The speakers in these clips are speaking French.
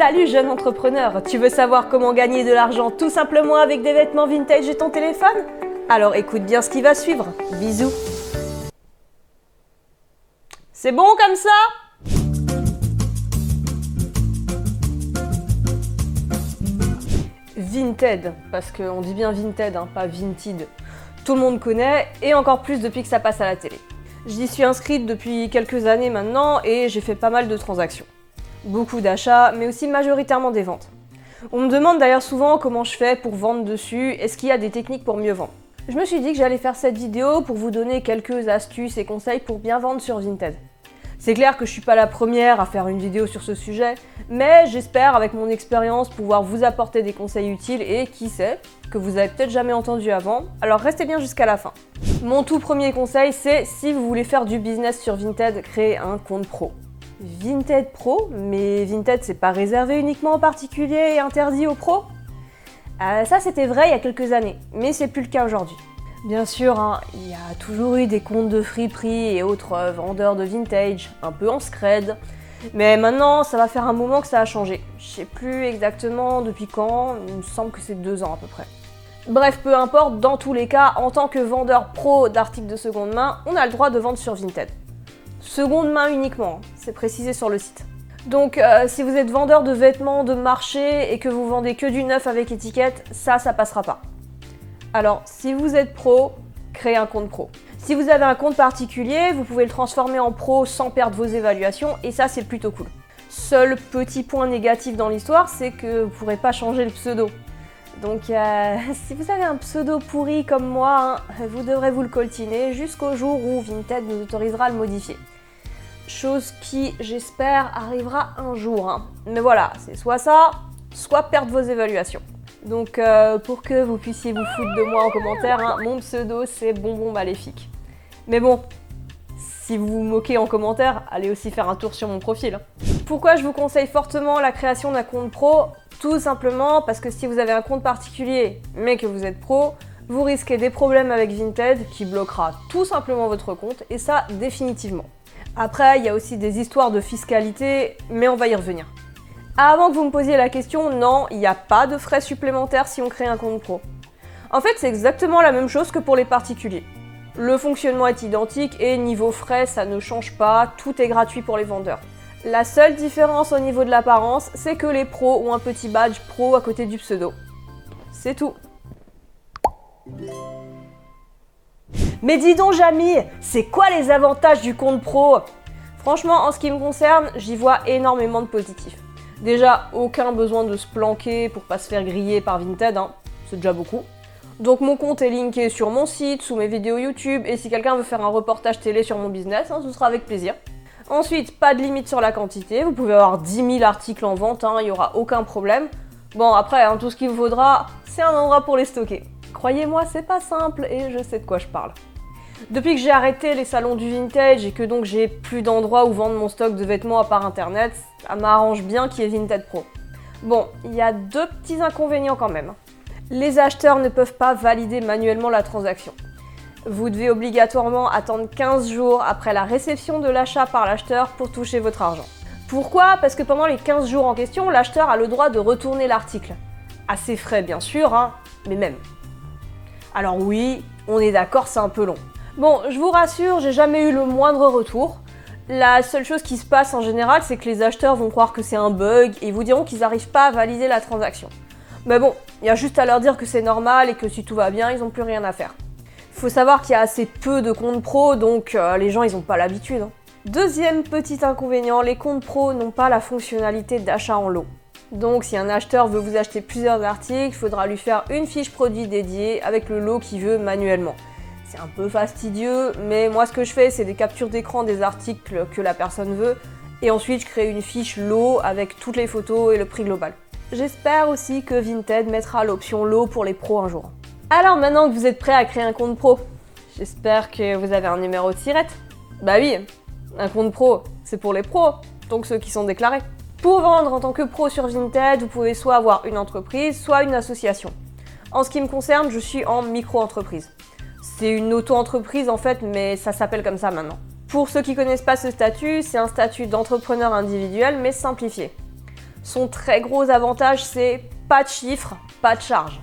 Salut jeune entrepreneur, tu veux savoir comment gagner de l'argent tout simplement avec des vêtements vintage et ton téléphone? Alors écoute bien ce qui va suivre. Bisous. C'est bon comme ça? Vinted, parce qu'on dit bien Vinted, pas Vinted. Tout le monde connaît, et encore plus depuis que ça passe à la télé. J'y suis inscrite depuis quelques années maintenant et j'ai fait pas mal de transactions. Beaucoup d'achats, mais aussi majoritairement des ventes. On me demande d'ailleurs souvent comment je fais pour vendre dessus, est-ce qu'il y a des techniques pour mieux vendre. Je me suis dit que j'allais faire cette vidéo pour vous donner quelques astuces et conseils pour bien vendre sur Vinted. C'est clair que je suis pas la première à faire une vidéo sur ce sujet, mais j'espère avec mon expérience pouvoir vous apporter des conseils utiles et qui sait, que vous avez peut-être jamais entendu avant, alors restez bien jusqu'à la fin. Mon tout premier conseil, c'est si vous voulez faire du business sur Vinted, créez un compte pro. Vinted Pro, mais Vinted c'est pas réservé uniquement aux particuliers et interdit aux pros? Ça c'était vrai il y a quelques années, mais c'est plus le cas aujourd'hui. Bien sûr, il y a toujours eu des comptes de friperie et autres vendeurs de vintage, un peu en scred. Mais maintenant, ça va faire un moment que ça a changé. Je sais plus exactement depuis quand, il me semble que c'est 2 ans à peu près. Bref, peu importe, dans tous les cas, en tant que vendeur pro d'articles de seconde main, on a le droit de vendre sur Vinted. Seconde main uniquement, c'est précisé sur le site. Donc si vous êtes vendeur de vêtements de marché et que vous vendez que du neuf avec étiquette, ça passera pas. Alors, si vous êtes pro, créez un compte pro. Si vous avez un compte particulier, vous pouvez le transformer en pro sans perdre vos évaluations et ça, c'est plutôt cool. Seul petit point négatif dans l'histoire, c'est que vous ne pourrez pas changer le pseudo. Donc, si vous avez un pseudo pourri comme moi, vous devrez vous le coltiner jusqu'au jour où Vinted nous autorisera à le modifier. Chose qui, j'espère, arrivera un jour. Mais voilà, c'est soit ça, soit perdre vos évaluations. Donc pour que vous puissiez vous foutre de moi en commentaire, mon pseudo c'est Bonbon Maléfique. Mais bon, si vous vous moquez en commentaire, allez aussi faire un tour sur mon profil. Pourquoi je vous conseille fortement la création d'un compte pro? Tout simplement parce que si vous avez un compte particulier mais que vous êtes pro, vous risquez des problèmes avec Vinted qui bloquera tout simplement votre compte et ça définitivement. Après, il y a aussi des histoires de fiscalité, mais on va y revenir. Avant que vous me posiez la question, non, il n'y a pas de frais supplémentaires si on crée un compte pro. En fait, c'est exactement la même chose que pour les particuliers. Le fonctionnement est identique et niveau frais, ça ne change pas, tout est gratuit pour les vendeurs. La seule différence au niveau de l'apparence, c'est que les pros ont un petit badge pro à côté du pseudo. C'est tout. Mais dis donc Jamy, c'est quoi les avantages du compte pro? Franchement, en ce qui me concerne, j'y vois énormément de positifs. Déjà, aucun besoin de se planquer pour pas se faire griller par Vinted, c'est déjà beaucoup. Donc mon compte est linké sur mon site, sous mes vidéos YouTube, et si quelqu'un veut faire un reportage télé sur mon business, ce sera avec plaisir. Ensuite, pas de limite sur la quantité, vous pouvez avoir 10 000 articles en vente, il n'y aura aucun problème. Bon après, tout ce qu'il vous faudra, c'est un endroit pour les stocker. Croyez-moi, c'est pas simple et je sais de quoi je parle. Depuis que j'ai arrêté les salons du vintage et que donc j'ai plus d'endroits où vendre mon stock de vêtements à part internet, ça m'arrange bien qu'il y ait Vinted Pro. Bon, il y a 2 petits inconvénients quand même. Les acheteurs ne peuvent pas valider manuellement la transaction. Vous devez obligatoirement attendre 15 jours après la réception de l'achat par l'acheteur pour toucher votre argent. Pourquoi? Parce que pendant les 15 jours en question, l'acheteur a le droit de retourner l'article. À ses frais bien sûr, mais même. Alors oui, on est d'accord, c'est un peu long. Bon, je vous rassure, j'ai jamais eu le moindre retour. La seule chose qui se passe en général, c'est que les acheteurs vont croire que c'est un bug et ils vous diront qu'ils n'arrivent pas à valider la transaction. Mais bon, il y a juste à leur dire que c'est normal et que si tout va bien, ils n'ont plus rien à faire. Il faut savoir qu'il y a assez peu de comptes pro, donc les gens ils n'ont pas l'habitude. Deuxième petit inconvénient, les comptes pro n'ont pas la fonctionnalité d'achat en lot. Donc si un acheteur veut vous acheter plusieurs articles, il faudra lui faire une fiche produit dédiée avec le lot qu'il veut manuellement. C'est un peu fastidieux, mais moi ce que je fais, c'est des captures d'écran des articles que la personne veut, et ensuite je crée une fiche lot avec toutes les photos et le prix global. J'espère aussi que Vinted mettra l'option lot pour les pros un jour. Alors maintenant que vous êtes prêts à créer un compte pro, j'espère que vous avez un numéro de SIRET. Bah oui, un compte pro, c'est pour les pros, donc ceux qui sont déclarés. Pour vendre en tant que pro sur Vinted, vous pouvez soit avoir une entreprise, soit une association. En ce qui me concerne, je suis en micro-entreprise. C'est une auto-entreprise en fait, mais ça s'appelle comme ça maintenant. Pour ceux qui connaissent pas ce statut, c'est un statut d'entrepreneur individuel mais simplifié. Son très gros avantage, c'est pas de chiffres, pas de charges.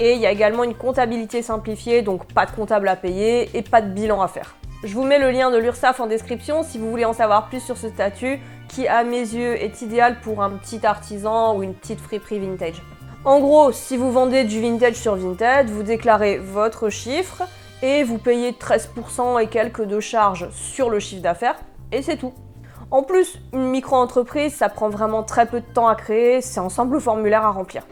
Et il y a également une comptabilité simplifiée, donc pas de comptable à payer et pas de bilan à faire. Je vous mets le lien de l'URSSAF en description si vous voulez en savoir plus sur ce statut qui, à mes yeux, est idéal pour un petit artisan ou une petite friperie vintage. En gros, si vous vendez du vintage sur Vinted, vous déclarez votre chiffre et vous payez 13% et quelques de charges sur le chiffre d'affaires et c'est tout. En plus, une micro-entreprise, ça prend vraiment très peu de temps à créer, c'est un simple formulaire à remplir.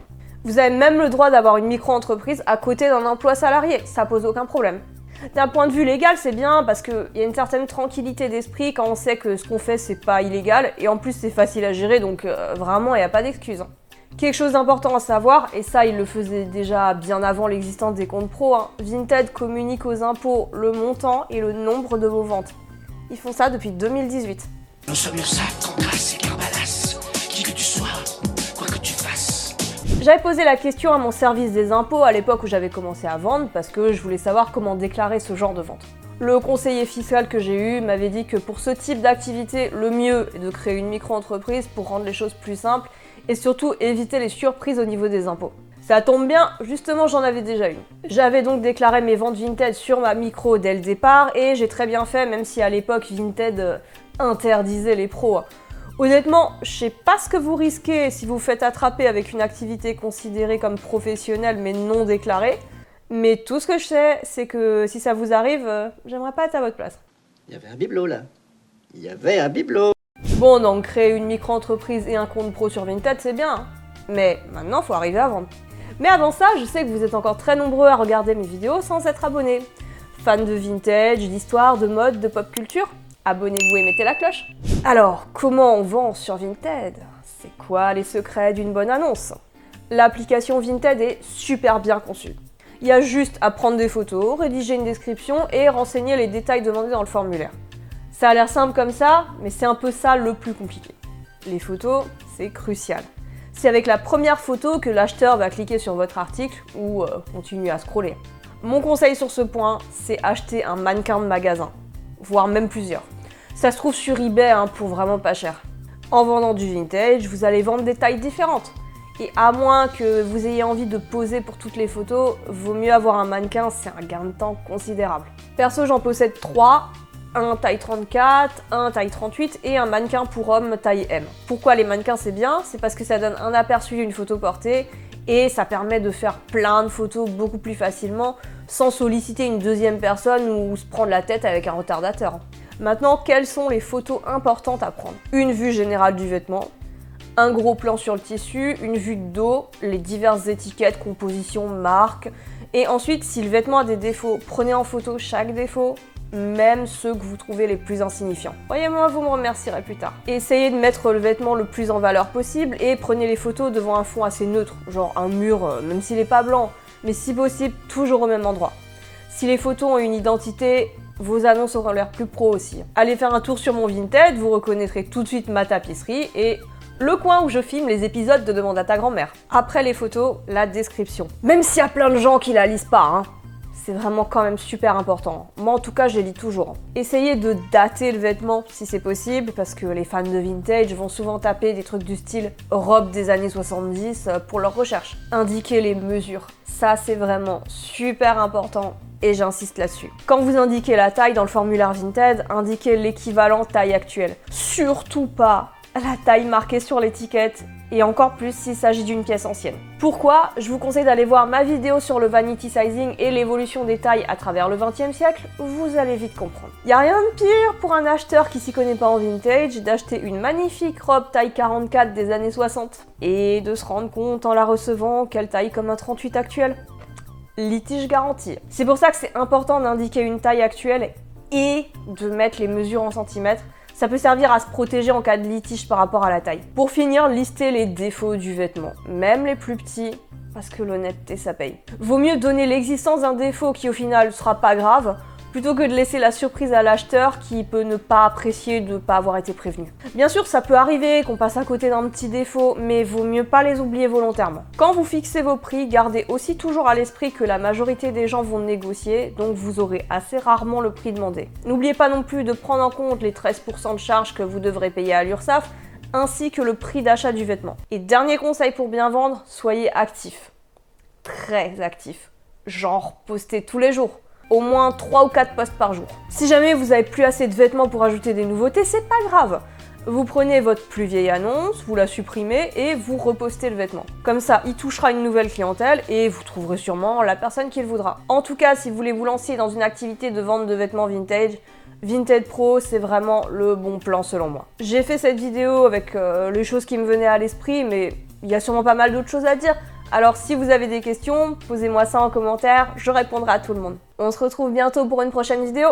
Vous avez même le droit d'avoir une micro-entreprise à côté d'un emploi salarié, ça pose aucun problème. D'un point de vue légal, c'est bien parce qu'il y a une certaine tranquillité d'esprit quand on sait que ce qu'on fait, c'est pas illégal, et en plus c'est facile à gérer, donc vraiment, il n'y a pas d'excuse. Quelque chose d'important à savoir, et ça il le faisait déjà bien avant l'existence des comptes pro, Vinted communique aux impôts le montant et le nombre de vos ventes. Ils font ça depuis 2018. Nous sommes URSSAF, Candras et Carbalas. Qui que tu sois, quoi que tu fasses. J'avais posé la question à mon service des impôts à l'époque où j'avais commencé à vendre parce que je voulais savoir comment déclarer ce genre de vente. Le conseiller fiscal que j'ai eu m'avait dit que pour ce type d'activité, le mieux est de créer une micro-entreprise pour rendre les choses plus simples et surtout éviter les surprises au niveau des impôts. Ça tombe bien, justement j'en avais déjà une. J'avais donc déclaré mes ventes Vinted sur ma micro dès le départ et j'ai très bien fait même si à l'époque Vinted interdisait les pros. Honnêtement, je sais pas ce que vous risquez si vous faites attraper avec une activité considérée comme professionnelle mais non déclarée, mais tout ce que je sais, c'est que si ça vous arrive, j'aimerais pas être à votre place. Il y avait un bibelot là. Il y avait un bibelot. Bon, donc créer une micro-entreprise et un compte pro sur Vinted, c'est bien, mais maintenant faut arriver à vendre. Mais avant ça, je sais que vous êtes encore très nombreux à regarder mes vidéos sans être abonnés. Fans de vintage, d'histoire, de mode, de pop culture? Abonnez-vous et mettez la cloche. Alors, comment on vend sur Vinted? C'est quoi les secrets d'une bonne annonce? L'application Vinted est super bien conçue. Il y a juste à prendre des photos, rédiger une description et renseigner les détails demandés dans le formulaire. Ça a l'air simple comme ça, mais c'est un peu ça le plus compliqué. Les photos, c'est crucial. C'est avec la première photo que l'acheteur va cliquer sur votre article ou continuer à scroller. Mon conseil sur ce point, c'est acheter un mannequin de magasin, voire même plusieurs. Ça se trouve sur eBay pour vraiment pas cher. En vendant du vintage, vous allez vendre des tailles différentes. Et à moins que vous ayez envie de poser pour toutes les photos, vaut mieux avoir un mannequin, c'est un gain de temps considérable. Perso, j'en possède 3. Un taille 34, un taille 38 et un mannequin pour homme taille M. Pourquoi les mannequins c'est bien? C'est parce que ça donne un aperçu d'une photo portée et ça permet de faire plein de photos beaucoup plus facilement sans solliciter une deuxième personne ou se prendre la tête avec un retardateur. Maintenant, quelles sont les photos importantes à prendre? Une vue générale du vêtement, un gros plan sur le tissu, une vue de dos, les diverses étiquettes, compositions, marques, et ensuite si le vêtement a des défauts, prenez en photo chaque défaut, même ceux que vous trouvez les plus insignifiants. Croyez-moi, vous me remercierez plus tard. Essayez de mettre le vêtement le plus en valeur possible et prenez les photos devant un fond assez neutre, genre un mur, même s'il n'est pas blanc, mais si possible, toujours au même endroit. Si les photos ont une identité, vos annonces auront l'air plus pro aussi. Allez faire un tour sur mon Vinted, vous reconnaîtrez tout de suite ma tapisserie et le coin où je filme les épisodes de Demande à ta grand-mère. Après les photos, la description. Même s'il y a plein de gens qui la lisent pas, c'est vraiment quand même super important. Moi en tout cas je les lis toujours. Essayez de dater le vêtement si c'est possible parce que les fans de vintage vont souvent taper des trucs du style robe des années 70 pour leur recherche. Indiquez les mesures. Ça c'est vraiment super important et j'insiste là-dessus. Quand vous indiquez la taille dans le formulaire Vinted, indiquez l'équivalent taille actuelle. Surtout pas la taille marquée sur l'étiquette et encore plus s'il s'agit d'une pièce ancienne. Pourquoi? Je vous conseille d'aller voir ma vidéo sur le vanity sizing et l'évolution des tailles à travers le XXe siècle, vous allez vite comprendre. Y a rien de pire pour un acheteur qui s'y connaît pas en vintage d'acheter une magnifique robe taille 44 des années 60 et de se rendre compte en la recevant qu'elle taille comme un 38 actuel. Litige garanti. C'est pour ça que c'est important d'indiquer une taille actuelle et de mettre les mesures en centimètres. Ça peut servir à se protéger en cas de litige par rapport à la taille. Pour finir, listez les défauts du vêtement, même les plus petits, parce que l'honnêteté ça paye. Vaut mieux donner l'existence d'un défaut qui au final sera pas grave, plutôt que de laisser la surprise à l'acheteur qui peut ne pas apprécier de ne pas avoir été prévenu. Bien sûr, ça peut arriver qu'on passe à côté d'un petit défaut, mais vaut mieux pas les oublier volontairement. Quand vous fixez vos prix, gardez aussi toujours à l'esprit que la majorité des gens vont négocier, donc vous aurez assez rarement le prix demandé. N'oubliez pas non plus de prendre en compte les 13% de charges que vous devrez payer à l'URSSAF, ainsi que le prix d'achat du vêtement. Et dernier conseil pour bien vendre, soyez actif. Très actif. Genre, postez tous les jours. Au moins 3 ou 4 posts par jour. Si jamais vous n'avez plus assez de vêtements pour ajouter des nouveautés, c'est pas grave. Vous prenez votre plus vieille annonce, vous la supprimez et vous repostez le vêtement. Comme ça, il touchera une nouvelle clientèle et vous trouverez sûrement la personne qui le voudra. En tout cas, si vous voulez vous lancer dans une activité de vente de vêtements vintage, Vinted Pro, c'est vraiment le bon plan selon moi. J'ai fait cette vidéo avec les choses qui me venaient à l'esprit, mais il y a sûrement pas mal d'autres choses à dire. Alors si vous avez des questions, posez-moi ça en commentaire, je répondrai à tout le monde. On se retrouve bientôt pour une prochaine vidéo.